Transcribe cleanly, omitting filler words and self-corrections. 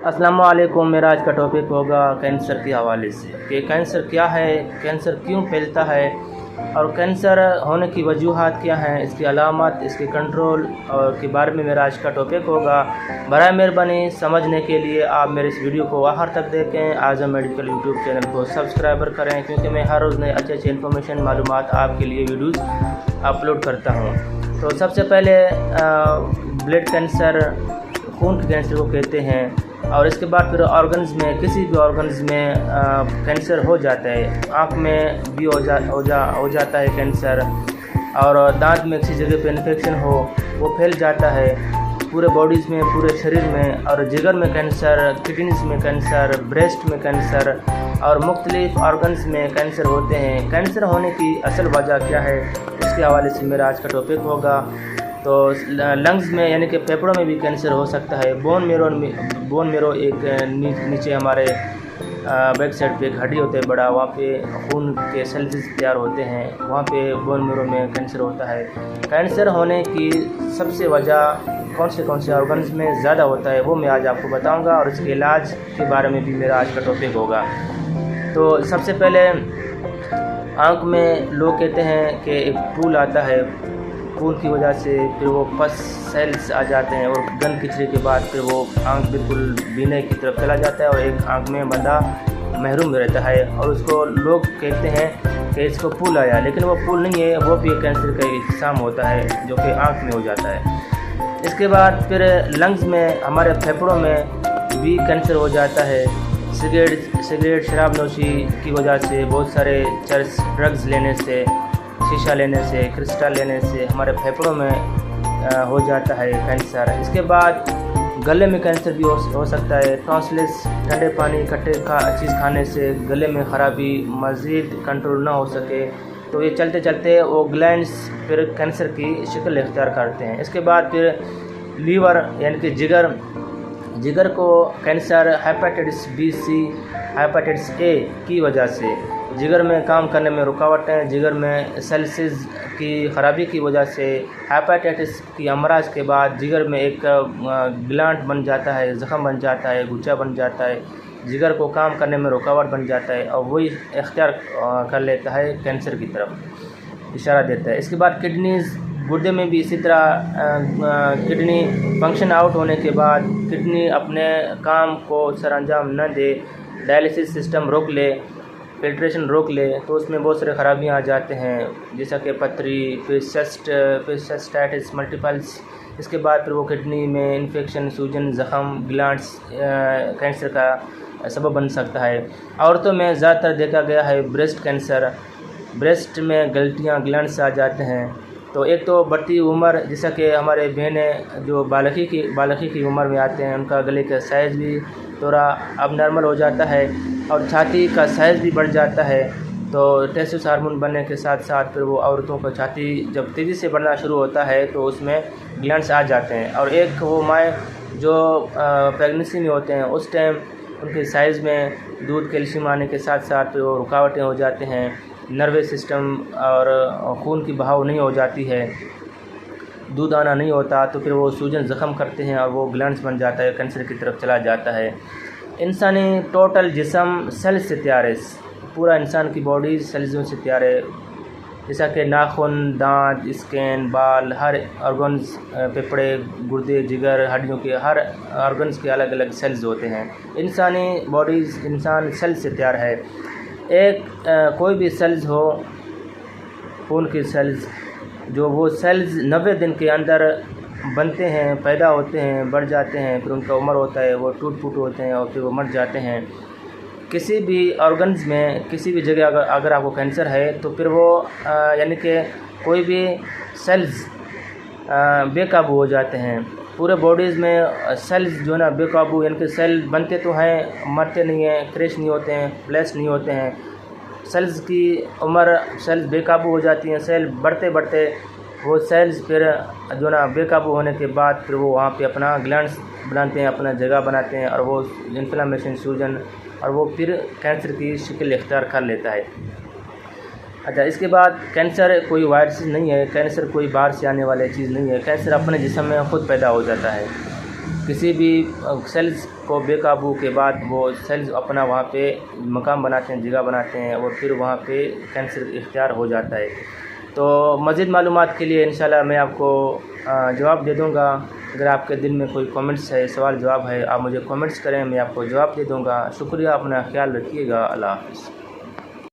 अस्सलाम वालेकुम। मेरा आज का टॉपिक होगा कैंसर के हवाले से कि कैंसर क्या है, कैंसर क्यों फैलता है और कैंसर होने की वजूहात क्या हैं, इसकी अलामत, इसके कंट्रोल और के बारे में मेरा आज का टॉपिक होगा। बराए मेहरबानी समझने के लिए आप मेरे इस वीडियो को आखिर तक देखें। आज़म मेडिकल यूट्यूब चैनल को सब्सक्राइबर करें क्योंकि मैं हर रोज़ नए अच्छे इन्फॉर्मेशन मालूमात आपके लिए वीडियोज़ अपलोड करता हूँ। तो सबसे पहले ब्लड कैंसर, खून के कैंसर को कहते हैं। और इसके बाद फिर ऑर्गन्स में, किसी भी ऑर्गन्स में कैंसर हो जाता है। आँख में भी हो जाता है कैंसर, और दांत में किसी जगह पे इन्फेक्शन हो वो फैल जाता है पूरे बॉडीज़ में, पूरे शरीर में। और जिगर में कैंसर, किडनीज में कैंसर, ब्रेस्ट में कैंसर और मुख्तलिफ ऑर्गन्स में कैंसर होते हैं। कैंसर होने की असल वजह क्या है, इसके हवाले से मेरा आज का टॉपिक होगा। तो लंग्स में यानी कि फेफड़ों में भी कैंसर हो सकता है। बोन मेरो एक नीचे हमारे बैक साइड पे एक हड्डी होता है बड़ा, वहाँ पे खून के सेल्स तैयार होते हैं, वहाँ पे बोन मेरो में कैंसर होता है। कैंसर होने की सबसे वजह कौन से ऑर्गन्स में ज़्यादा होता है वो मैं आज आपको बताऊंगा, और इसके इलाज के बारे में भी मेरा आज का टॉपिक होगा। तो सबसे पहले आँख में लोग कहते हैं कि एक फूल आता है, खून की वजह से फिर वो पस सेल्स आ जाते हैं और गंद खिंचने के बाद फिर वो आँख बिल्कुल बीने की तरफ चला जाता है और एक आँख में बंदा महरूम रहता है, और उसको लोग कहते हैं कि इसको फूल आया, लेकिन वो फूल नहीं है, वो भी एक कैंसर का इक़साम होता है जो कि आँख में हो जाता है। इसके बाद फिर लंग्स में, हमारे फेफड़ों में भी कैंसर हो जाता है। सिगरेट शराब नोशी की वजह से, बहुत सारे चरस ड्रग्स लेने से, शीशा लेने से, क्रिस्टल लेने से हमारे फेफड़ों में हो जाता है कैंसर। इसके बाद गले में कैंसर भी हो सकता है। टॉन्सिल्स, ठंडे पानी, खट्टे चीज़ खाने से गले में ख़राबी मज़ीद कंट्रोल ना हो सके तो ये चलते चलते वो ग्लैंड्स फिर कैंसर की शक्ल इख्तियार करते हैं। इसके बाद फिर लीवर यानी कि जिगर को cancer hepatitis B, C, hepatitis A की वजह से, जिगर में काम करने में रुकावटें, जिगर में सेल्स की ख़राबी की वजह से, हेपेटाइटिस की अमराज के बाद जिगर में एक ग्लैंड बन जाता है, ज़ख़म बन जाता है, गुच्छा बन जाता है, जिगर को काम करने में रुकावट बन जाता है और वही इख्तियार कर लेता है कैंसर की तरफ इशारा देता है। इसके बाद किडनीज़, गुर्दे में भी इसी तरह किडनी फंक्शन आउट होने के बाद किडनी अपने काम को सरअंजाम न दे, डायलिसिस सिस्टम रोक ले, फिल्ट्रेशन रोक ले, तो उसमें बहुत सारे ख़राबियाँ आ जाते हैं जैसा कि पथरी, फिर सिस्टाइटिस मल्टीपल्स। इसके बाद फिर वो किडनी में इन्फेक्शन, सूजन, ज़ख़म, ग्लैंड्स कैंसर का सबब बन सकता है। औरतों में ज़्यादातर देखा गया है ब्रेस्ट कैंसर, ब्रेस्ट में गलटियाँ, ग्लैंड्स आ जाते हैं। तो एक तो बढ़ती उम्र, जैसा कि हमारे बहनें जो बालगी की उम्र में आते हैं, उनका गले का साइज़ भी थोड़ा अब नॉर्मल हो जाता है और छाती का साइज़ भी बढ़ जाता है। तो टेस्टोस हार्मोन बनने के साथ साथ फिर वो औरतों का छाती जब तेज़ी से बढ़ना शुरू होता है तो उसमें ग्लैंड्स आ जाते हैं। और एक वो माएँ जो प्रेगनेंसी में होते हैं उस टाइम उनके साइज़ में दूध, कैल्शियम आने के साथ साथ वो रुकावटें हो जाते हैं, नर्वस सिस्टम और खून की बहाव नहीं हो जाती है, दूध आना नहीं होता, तो फिर वो सूजन ज़ख़म करते हैं और वो ग्लैंड्स बन जाता है, कैंसर की तरफ चला जाता है। इंसानी टोटल जिस्म सेल से तैयार है, पूरा इंसान की बॉडी सेल्सों से तैयार है, जैसा कि नाखून, दांत, स्किन, बाल, हर ऑर्गन्स, फेफड़े, गुर्दे, जिगर, हड्डियों के हर ऑर्गन्स के अलग अलग सेल्स होते हैं। इंसानी बॉडीज़, इंसान सेल से तैयार है। एक कोई भी सेल्स हो, खून की सेल्स, जो वो सेल्स 90 दिन के अंदर बनते हैं, पैदा होते हैं, बढ़ जाते हैं, फिर उनका उम्र होता है, वो टूट फूट होते हैं और फिर वो मर जाते हैं। किसी भी ऑर्गन्स में, किसी भी जगह अगर आपको कैंसर है तो फिर वो यानी कि कोई भी सेल्स बेकाबू हो जाते हैं। पूरे बॉडीज़ में सेल्स जो है ना बेकाबू, यानी कि सेल बनते तो हैं, मरते नहीं हैं, क्रैश नहीं होते हैं, फ्लैश नहीं होते हैं। सेल्स की उम्र, सेल्स बेकाबू हो जाती हैं, सेल बढ़ते बढ़ते वो सेल्स फिर जो ना बेकाबू होने के बाद फिर वो वहाँ पे अपना ग्लैंड्स बनाते हैं, अपना जगह बनाते हैं और वो इन्फ्लेमेशन, सूजन, और वो फिर कैंसर की शक्ल इख्तियार कर लेता है। अच्छा, इसके बाद कैंसर कोई वायरस नहीं है, कैंसर कोई बाहर से आने वाली चीज़ नहीं है, कैंसर अपने जिस्म में ख़ुद पैदा हो जाता है। किसी भी सेल्स को बेकाबू के बाद वो सेल्स अपना वहाँ पे मकाम बनाते हैं, जगह बनाते हैं और फिर वहाँ पे कैंसर इख्तियार हो जाता है। तो मज़ीद मालूमात के लिए इंशाल्लाह मैं आपको जवाब दे दूँगा। अगर आपके दिल में कोई कमेंट्स है, सवाल जवाब है, आप मुझे कमेंट्स करें, मैं आपको जवाब दे दूँगा। शुक्रिया, अपना ख्याल रखिएगा। अल्लाह हाफ़िज़।